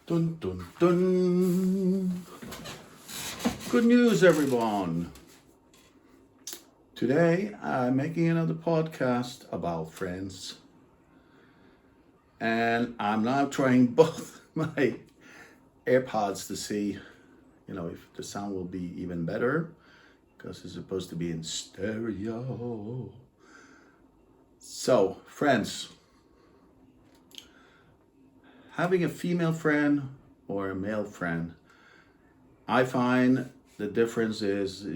Dun dun dun. Good news, everyone. Today I'm making another podcast about friends, and I'm now trying both my AirPods to see, if the sound will be even better because it's supposed to be in stereo. So, friends, having a female friend or a male friend, I find the difference is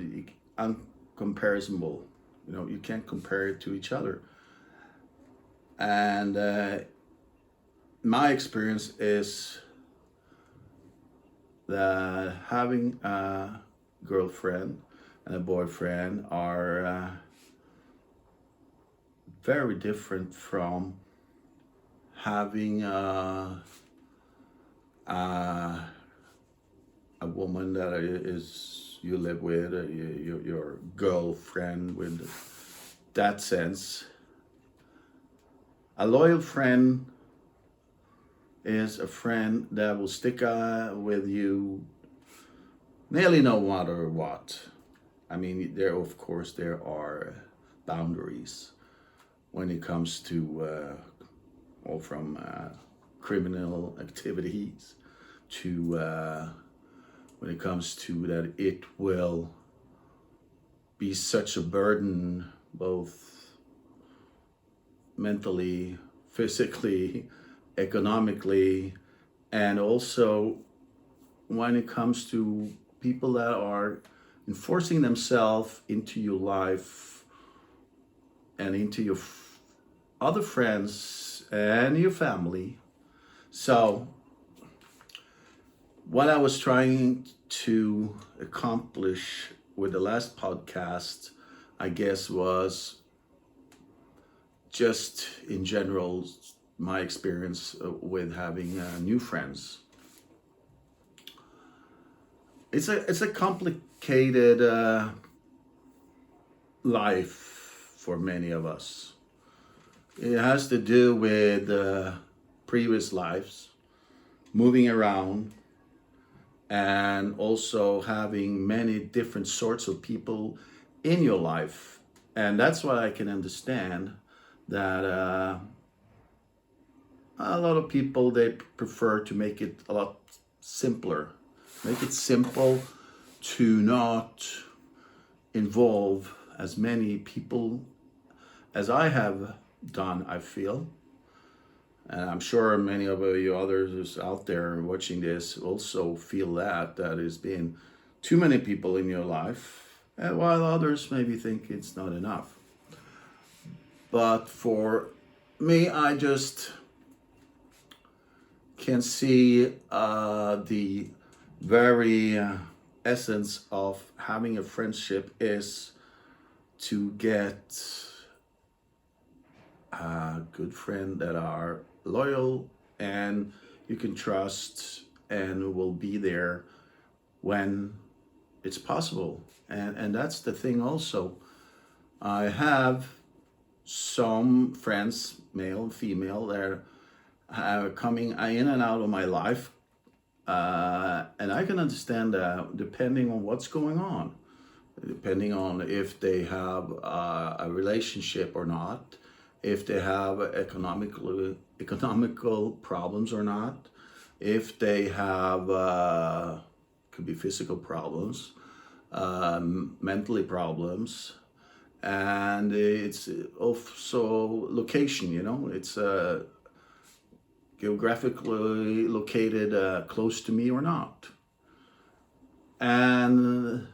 uncomparable. You can't compare it to each other. And my experience is that having a girlfriend and a boyfriend are very different from having a woman that is you live with, your girlfriend, with that sense. A loyal friend is a friend that will stick with you nearly no matter what. I mean, there are boundaries when it comes to all from criminal activities to when it comes to that it will be such a burden, both mentally, physically, economically, and also when it comes to people that are enforcing themselves into your life and into your other friends and your family. So what I was trying to accomplish with the last podcast, I guess, was just in general my experience with having new friends. It's a complicated life for many of us. It has to do with previous lives, moving around, and also having many different sorts of people in your life. And that's why I can understand that a lot of people, they prefer to make it a lot simpler. Make it simple to not involve as many people as I have done, I feel. And I'm sure many of you others out there watching this also feel that is being too many people in your life, and while others maybe think it's not enough. But for me, I just can see the very essence of having a friendship is to get a good friend that are loyal and you can trust and will be there when it's possible. And that's the thing also. I have some friends, male and female, that are coming in and out of my life. And I can understand that depending on what's going on, depending on if they have a relationship or not, if they have economical problems or not, if they have could be physical problems, mentally problems, and it's also location. It's geographically located close to me or not, and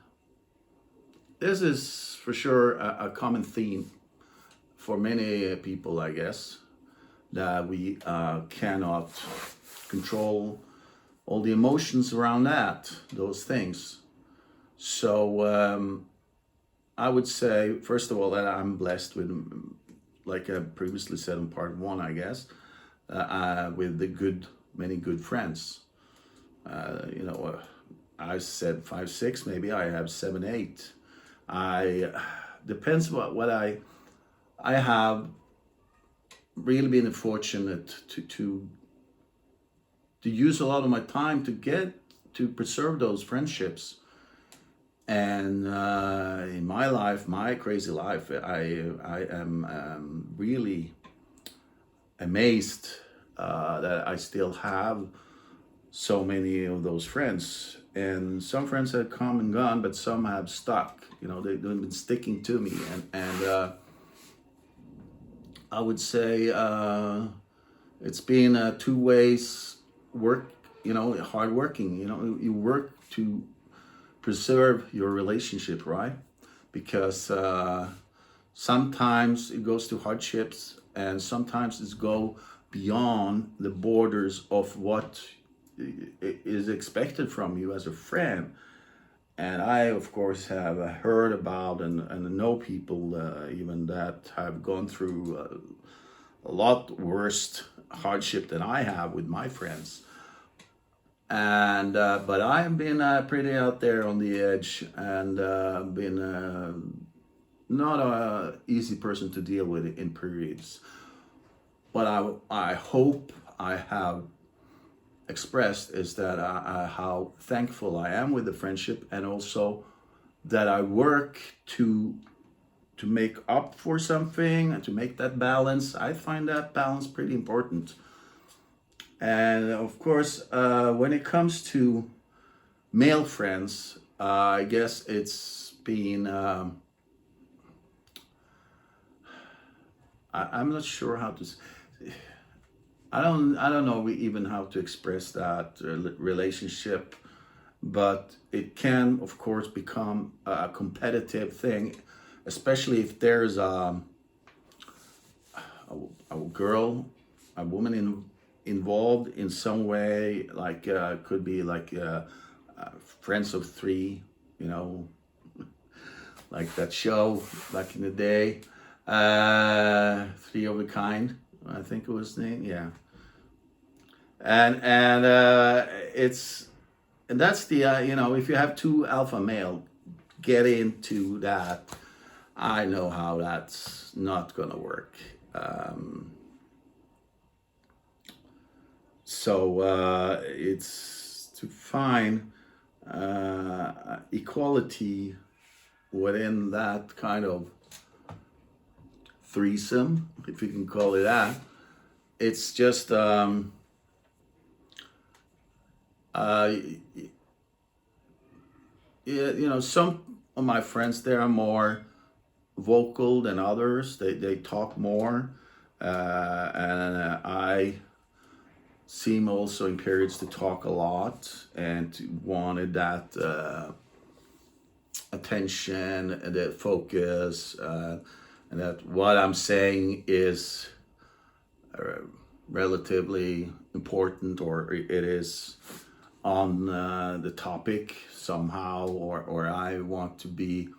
this is for sure a common theme for many people, I guess, that we cannot control all the emotions around those things. So I would say, first of all, that I'm blessed with, like I previously said in part 1, I guess, with many good friends. I said 5, 6, maybe I have 7, 8. Depends what I have really been fortunate to to use a lot of my time to get to preserve those friendships. And in my life, my crazy life, I am really amazed that I still have so many of those friends. And some friends have come and gone, but some have stuck. They've been sticking to me. And I would say it's been a two ways work, hard working. You work to preserve your relationship, right? Because sometimes it goes to hardships, and sometimes it's go beyond the borders of what is expected from you as a friend. And I, of course, have heard about and know people even that have gone through a lot worse hardship than I have with my friends. And but I have been pretty out there on the edge, and been not a easy person to deal with in periods. What I hope I have expressed is that how thankful I am with the friendship, and also that I work to make up for something and to make that balance. I find that balance pretty important. And of course, when it comes to male friends, I guess it's been I'm not sure how to. I don't know even how to express that relationship, but it can, of course, become a competitive thing, especially if there's a girl, a woman involved in some way, like could be like Friends of Three, like that show back in the day, Three of a Kind, I think it was the name, yeah. And that's the if you have two alpha male get into that, I know how that's not gonna work. So it's to find equality within that kind of threesome, if you can call it that. It's just some of my friends, they are more vocal than others. They talk more, and I seem also in periods to talk a lot and wanted that attention and that focus, and that what I'm saying is relatively important, or it is on the topic somehow, or I want to be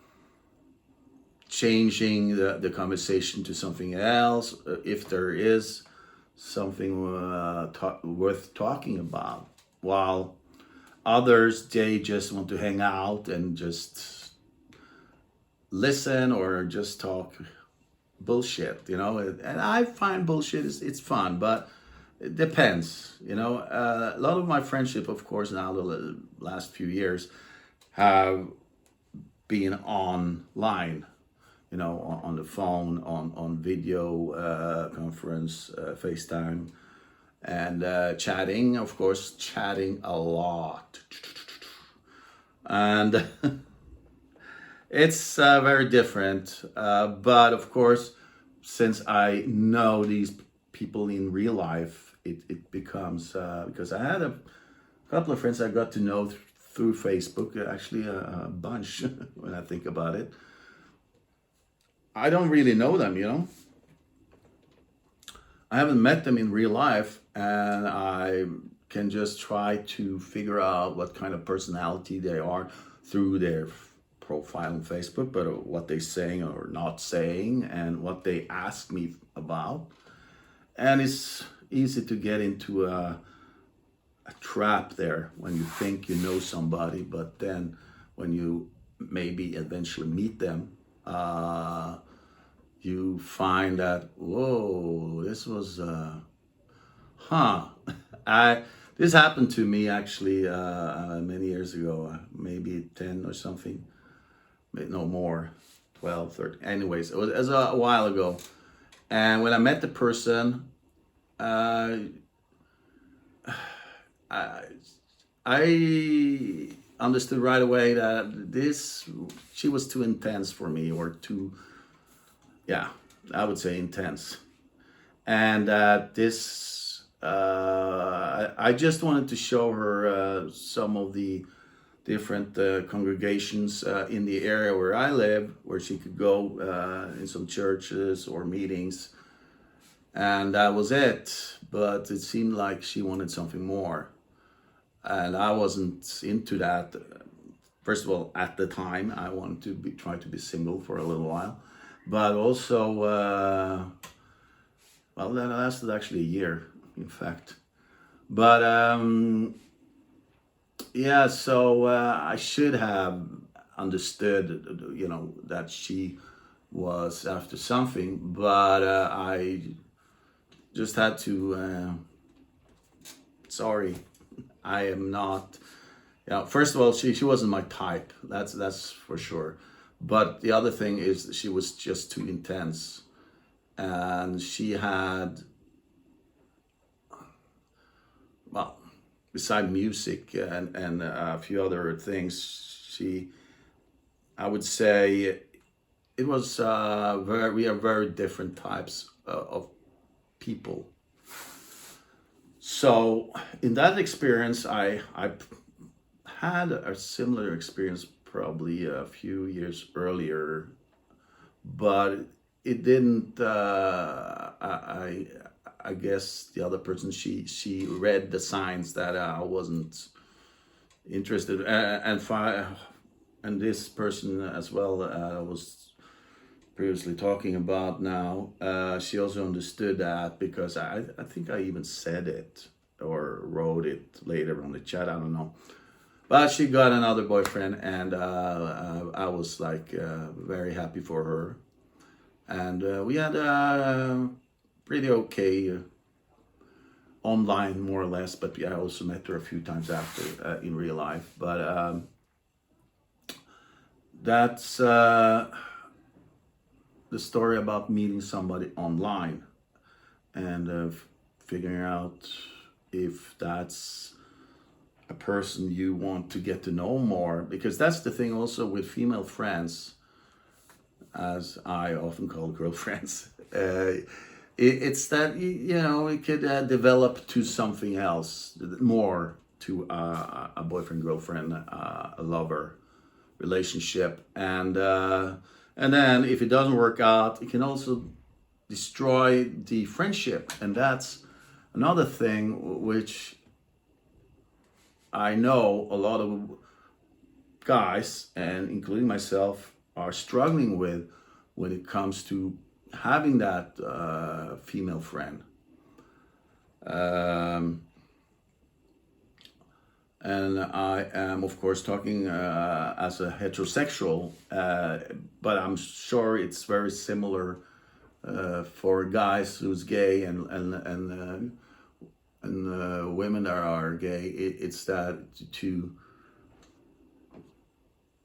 changing the conversation to something else, if there is something worth talking about, while others, they just want to hang out and just listen or just talk bullshit, and I find bullshit it's fun, but it depends, a lot of my friendship, of course, now the last few years have been online, on the phone, on video conference, FaceTime, and chatting, of course, chatting a lot, and it's very different, but of course, since I know these people in real life, it becomes, because I had a couple of friends I got to know through Facebook, actually a bunch when I think about it. I don't really know them, I haven't met them in real life, and I can just try to figure out what kind of personality they are through their profile on Facebook, but what they saying or not saying, and what they ask me about. And it's easy to get into a trap there when you think you know somebody, but then when you maybe eventually meet them, you find that, whoa, this was I This happened to me actually many years ago, maybe 10 or something, no more, 12, 13. Anyways, it was a while ago. And when I met the person, uh, I, I understood right away that she was too intense for me, or too, yeah, I would say intense. And I just wanted to show her some of the different congregations in the area where I live, where she could go in some churches or meetings, and that was it. But it seemed like she wanted something more, and I wasn't into that. First of all, at the time, I wanted to try to be single for a little while, but also, well, that lasted actually a year, in fact. But yeah, so I should have understood, that she was after something, but I just had to. Sorry, I am not. First of all, she wasn't my type. That's for sure. But the other thing is she was just too intense, and she had, well, beside music and a few other things, I would say it was we are very different types of people. So in that experience, I had a similar experience probably a few years earlier, but it didn't. I guess the other person, she read the signs that I wasn't interested, and this person as well was previously talking about now. She also understood that, because I think I even said it or wrote it later on the chat. I don't know. But she got another boyfriend, and I was like very happy for her. And we had pretty okay online, more or less. But I also met her a few times after in real life. But that's the story about meeting somebody online and figuring out if that's a person you want to get to know more. Because that's the thing also with female friends, as I often call girlfriends. It's that it could develop to something else, more to a boyfriend, girlfriend, a lover relationship, and then if it doesn't work out, it can also destroy the friendship, and that's another thing which I know a lot of guys, and including myself, are struggling with when it comes to having that female friend. And I am, of course, talking as a heterosexual, but I'm sure it's very similar for guys who's gay and women that are gay. It's that to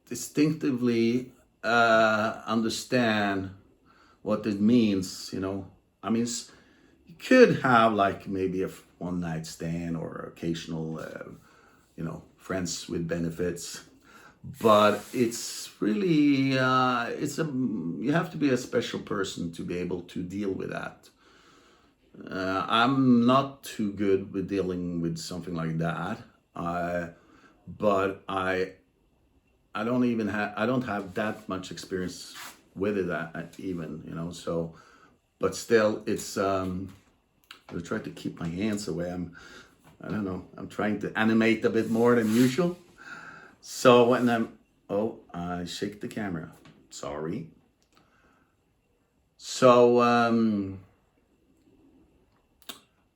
distinctively understand what it means. I mean, you could have like maybe a one night stand or occasional, friends with benefits, but it's really you have to be a special person to be able to deal with that. I'm not too good with dealing with something like that. But I don't have that much experience with it even. So, but still, it's I'll try to keep my hands away. I don't know, I'm trying to animate a bit more than usual. So when I shake the camera, sorry. So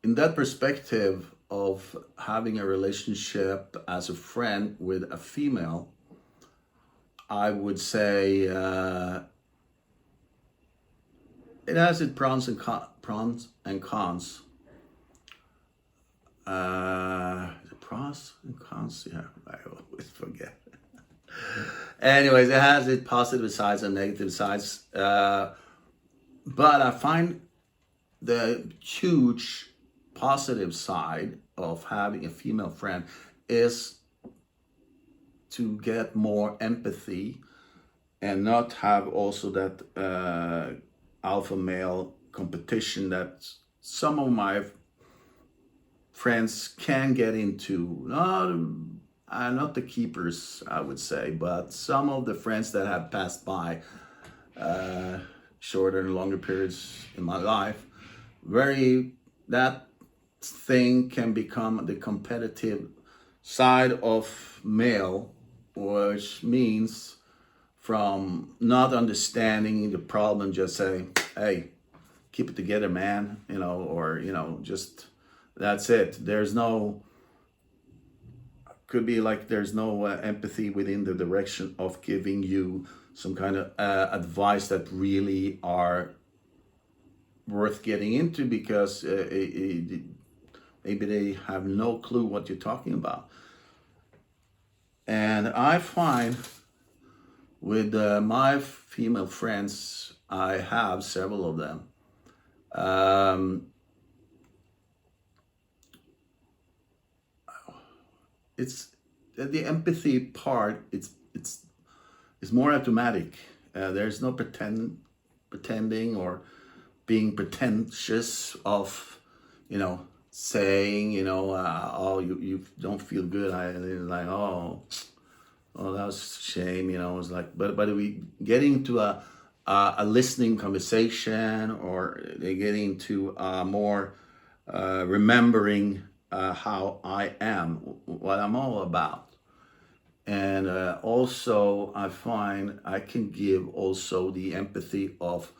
in that perspective of having a relationship as a friend with a female, I would say it has its pros and cons. the pros and cons. Yeah, I always forget. Anyways, it has its positive sides and negative sides. But I find the huge positive side of having a female friend is to get more empathy and not have also that alpha male competition that some of my friends can get into. Not the keepers, I would say, but some of the friends that have passed by shorter and longer periods in my life, that thing can become the competitive side of male, which means from not understanding the problem, just say, hey, keep it together, man, or, just that's it. Could be like there's no empathy within the direction of giving you some kind of advice that really are worth getting into, because maybe they have no clue what you're talking about. And I find with my female friends, I have several of them. It's the empathy part. It's more automatic. There's no pretending or being pretentious of, saying, oh, you don't feel good. Like, oh, that was a shame. It's like, but we getting to a listening conversation, or they getting to more remembering how I am, what I'm all about. And also I find I can give also the empathy of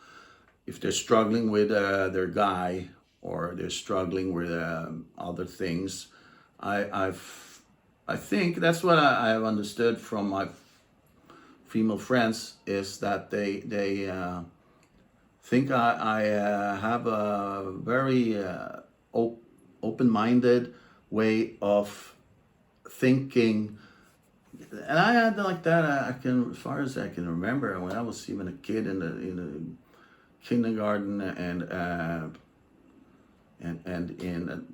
if they're struggling with their guy, or they're struggling with other things. I think that's what I've understood from my female friends, is that they think I have a very open-minded way of thinking. And I had like that. I can, as far as I can remember, when I was even a kid in the kindergarten and in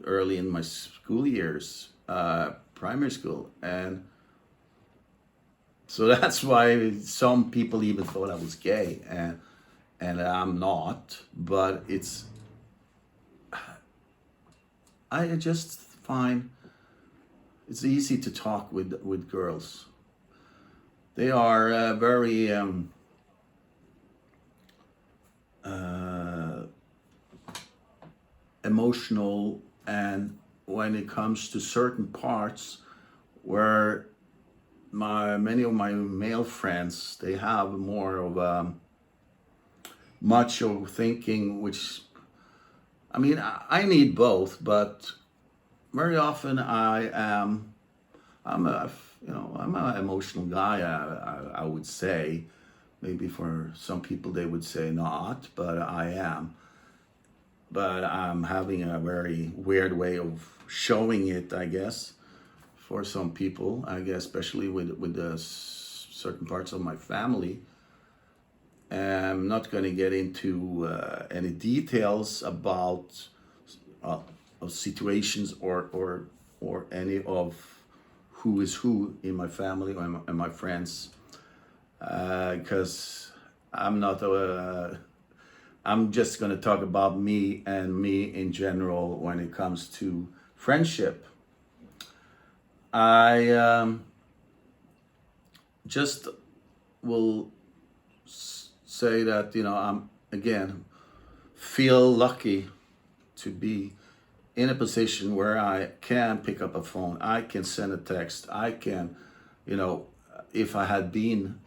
early in my school years, primary school, and so that's why some people even thought I was gay, and I'm not. But I just find it's easy to talk with girls. They are very emotional, and when it comes to certain parts where many of my male friends, they have more of macho thinking, which I need both, but very often I'm an emotional guy. I would say, maybe for some people they would say not, but I am. But I'm having a very weird way of showing it, I guess, for some people. I guess especially with the certain parts of my family. I'm not going to get into any details about of situations or any of who is who in my family and my friends, because I'm just going to talk about me and me in general when it comes to friendship. I just will say that I'm again feel lucky to be in a position where I can pick up a phone, I can send a text, I can, if I had been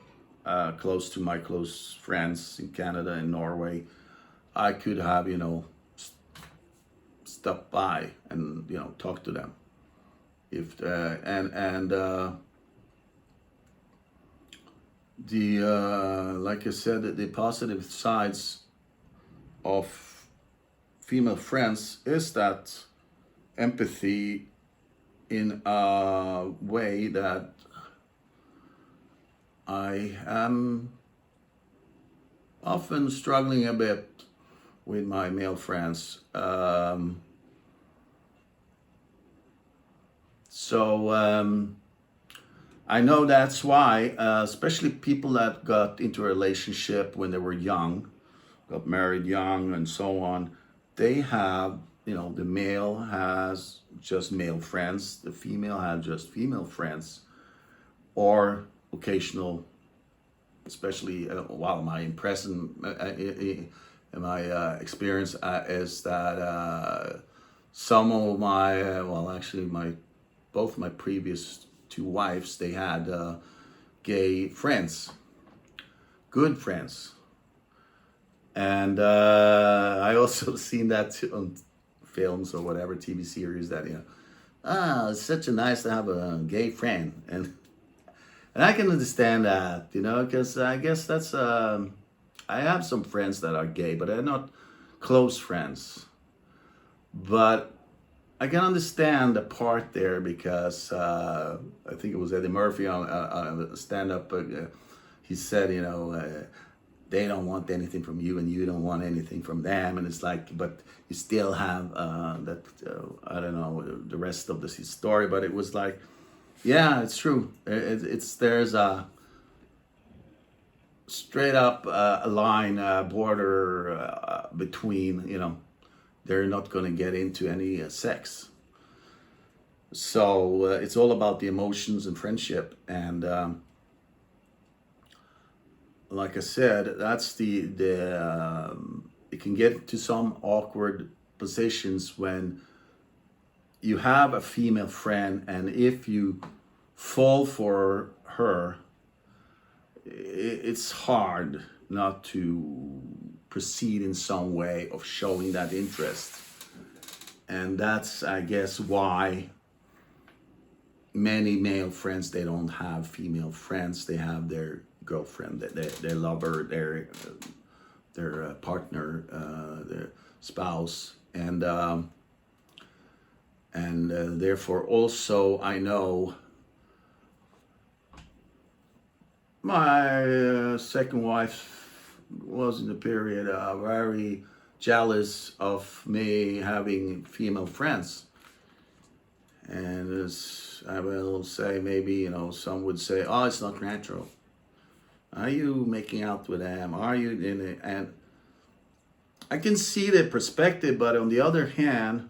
close to my close friends in Canada and Norway, I could have stop by and talk to them. If the like I said, the positive sides of female friends is that empathy in a way that I am often struggling a bit with my male friends. So I know that's why, especially people that got into a relationship when they were young, got married young, and so on, they have, the male has just male friends, the female has just female friends, or occasional, especially my impression, my experience is that some of my, actually both my previous two wives, they had gay friends, good friends. And I also seen that too on films or whatever, TV series, that, it's such a nice to have a gay friend. And I can understand that, because I guess that's, I have some friends that are gay, but they're not close friends. But I can understand the part there because I think it was Eddie Murphy on a stand-up. He said, they don't want anything from you, and you don't want anything from them, and it's like, but you still have that. I don't know the rest of this story, but it was like, yeah, it's true. There's a straight up line border between, they're not going to get into any sex. So it's all about the emotions and friendship. And like I said, that's it can get to some awkward positions when you have a female friend, and if you fall for her, it's hard not to proceed in some way of showing that interest. And that's, I guess, why many male friends, they don't have female friends. They have their girlfriend, their lover, their partner, their spouse, and therefore also I know my second wife was in the period very jealous of me having female friends. And as I will say, maybe, some would say, oh, it's not natural. Are you making out with them? Are you in it? And I can see the perspective, but on the other hand,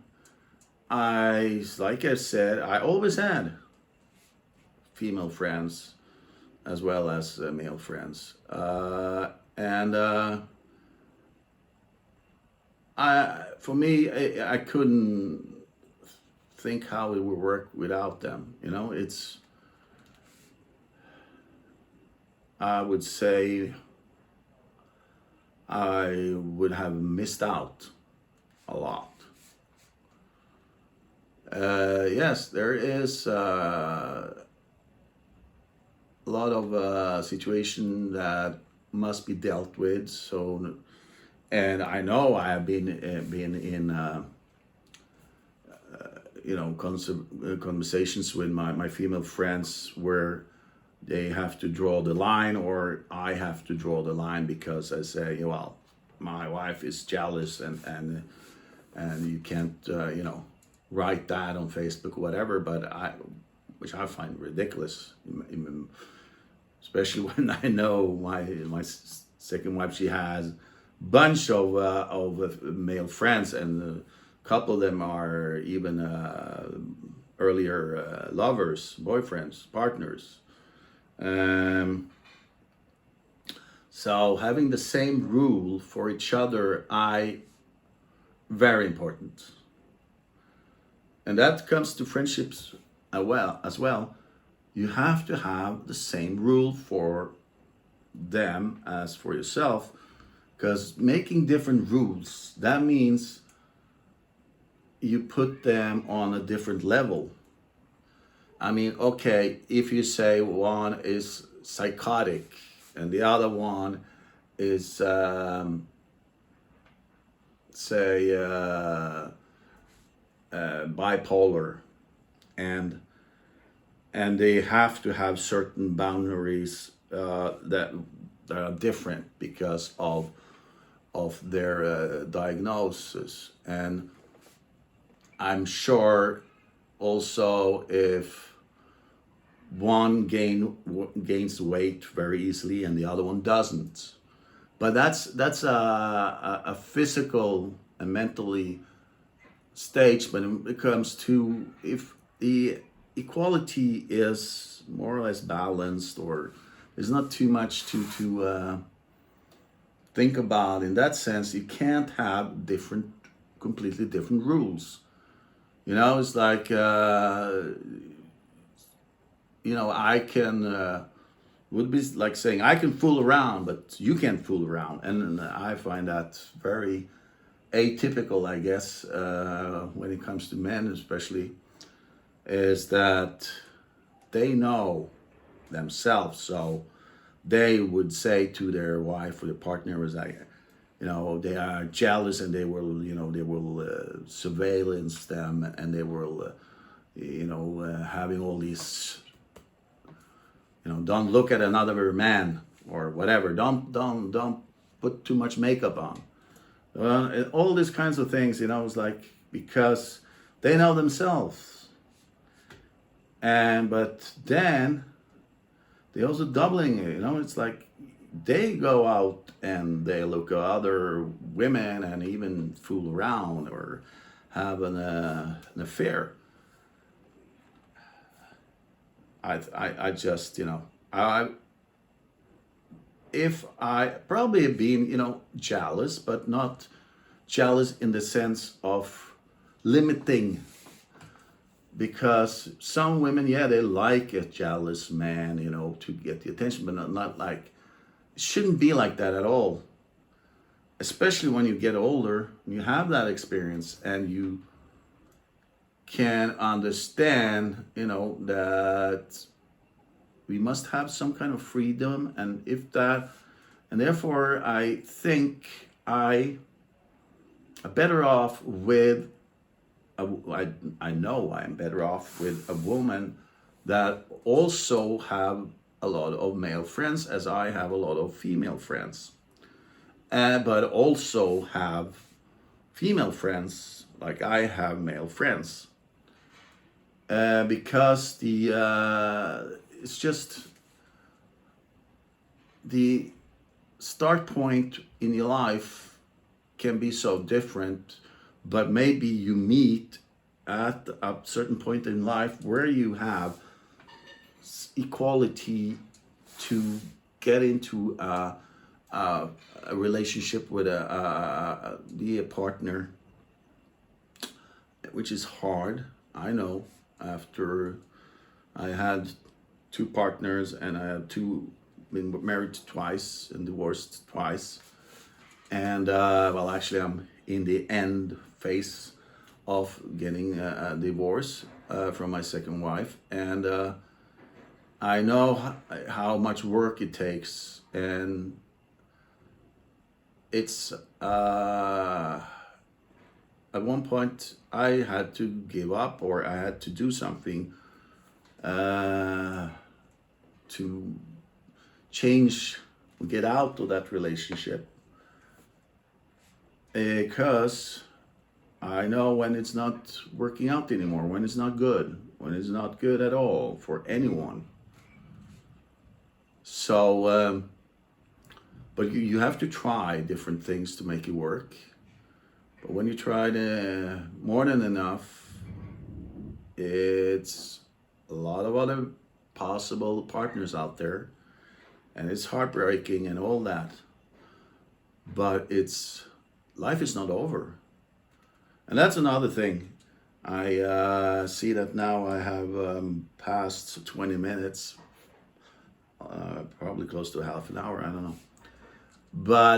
like I said, I always had female friends as well as male friends. For me, I couldn't think how it would work without them. I would say I would have missed out a lot. Yes, there is a lot of situation that must be dealt with. So, and I know I have been in conversations with my female friends where they have to draw the line, or I have to draw the line, because I say, well, my wife is jealous, and you can't write that on Facebook or whatever. But which I find ridiculous, especially when I know my second wife, she has bunch of male friends, and a couple of them are even earlier lovers, boyfriends, partners. So having the same rule for each other, very important. And that comes to friendships as well. You have to have the same rule for them as for yourself, because making different rules, that means you put them on a different level. I mean, okay, if you say one is psychotic and the other one is, bipolar, and they have to have certain boundaries that are different because of their diagnosis. And I'm sure also if one gains weight very easily and the other one doesn't. But that's a physical and mentally stage. But when it comes to, if the equality is more or less balanced, or there's not too much to think about in that sense, you can't have completely different rules. It's like I can. Would be like saying I can fool around, but you can't fool around, and I find that very atypical, I guess, when it comes to men, especially, is that they know themselves, so they would say to their wife or their partner, is like, they are jealous, and they will surveillance them, and they will, having all these, don't look at another man or whatever. Don't put too much makeup on. All these kinds of things, it's like, because they know themselves. But then they also doubling it, it's like they go out and they look at other women and even fool around or have an affair. I just, I if I probably being, jealous, but not jealous in the sense of limiting, because some women, yeah, they like a jealous man, to get the attention, but not like, it shouldn't be like that at all. Especially when you get older, you have that experience, and you can understand, that we must have some kind of freedom, and therefore I think I am better off with, I know I'm better off with a woman that also have a lot of male friends, as I have a lot of female friends, but also have female friends like I have male friends. Because it's just the start point in your life can be so different, but maybe you meet at a certain point in life where you have equality to get into a relationship with be a partner, which is hard. I know, after I had two partners, and I had been married twice and divorced twice. And well, actually, I'm in the end phase of getting a divorce from my second wife. And I know how much work it takes. And it's, at one point, I had to give up, or I had to do something to change, get out of that relationship, because I know when it's not working out anymore, when it's not good at all for anyone. So, but you have to try different things to make it work. But when you try more than enough, it's a lot of other possible partners out there, and it's heartbreaking and all that. But life is not over. And that's another thing. I see that now I have passed 20 minutes, probably close to half an hour, I don't know. But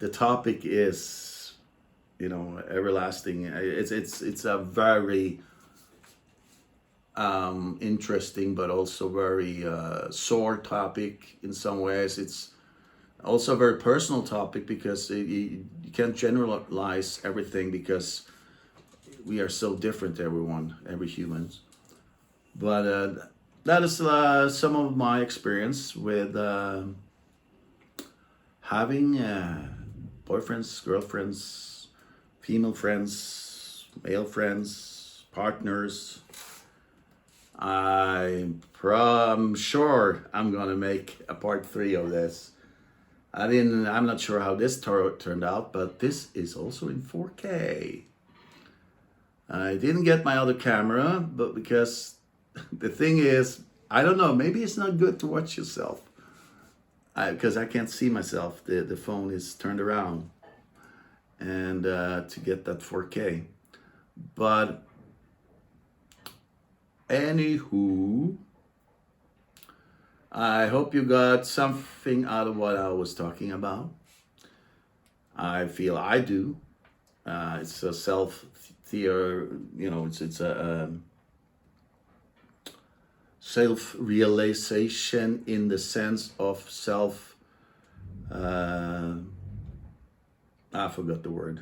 the topic is, everlasting. It's a very interesting, but also very sore topic in some ways. It's also a very personal topic, because you can't generalize everything, because we are so different, everyone, every humans. But that is some of my experience with having boyfriends, girlfriends, female friends, male friends, partners. I'm sure I'm gonna make a part 3 of this. I'm not sure how this turned out, but this is also in 4K. I didn't get my other camera, but because the thing is, I don't know, maybe it's not good to watch yourself. Because I can't see myself. The phone is turned around. And to get that 4K. But anywho, I hope you got something out of what I was talking about. I feel I do. It's a it's a self-realization in the sense of I forgot the word.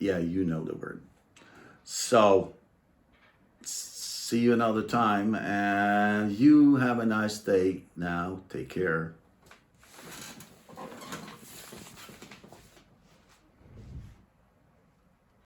Yeah, you know the word. So, see you another time, and you have a nice day now. Take care.